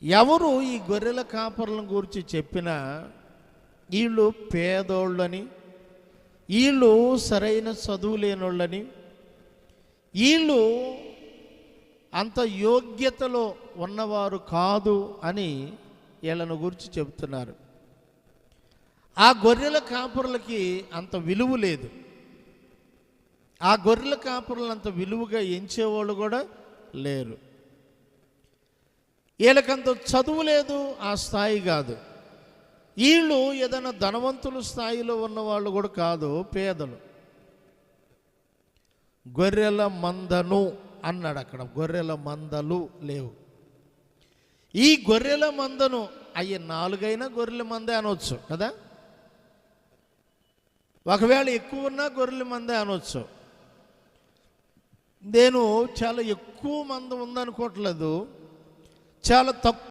ఎవరు ఈ గొర్రెల కాపర్లను గురించి చెప్పినా వీళ్ళు పేదోళ్ళని, వీళ్ళు సరైన చదువు లేనోళ్ళని, వీళ్ళు అంత యోగ్యతలో ఉన్నవారు కాదు అని వీళ్ళను గురించి చెబుతున్నారు. ఆ గొర్రెల కాపరులకి అంత విలువ లేదు. ఆ గొర్రెల కాపరులను అంత విలువగా ఎంచేవాళ్ళు కూడా లేరు. వీళ్ళకంత చదువు లేదు, ఆ స్థాయి కాదు. వీళ్ళు ఏదైనా ధనవంతుల స్థాయిలో ఉన్నవాళ్ళు కూడా కాదు, పేదలు. గొర్రెల మందను అన్నాడు అక్కడ, గొర్రెల మందలు లేవు. ఈ గొర్రెల మందను అయ్యే 4 అయినా గొర్రెల మందే అనవచ్చు కదా, ఒకవేళ ఎక్కువ ఉన్నా గొర్రెల మందే అనవచ్చు. నేను చాలా ఎక్కువ మంద ఉందనుకోవట్లేదు, చాలా తక్కువ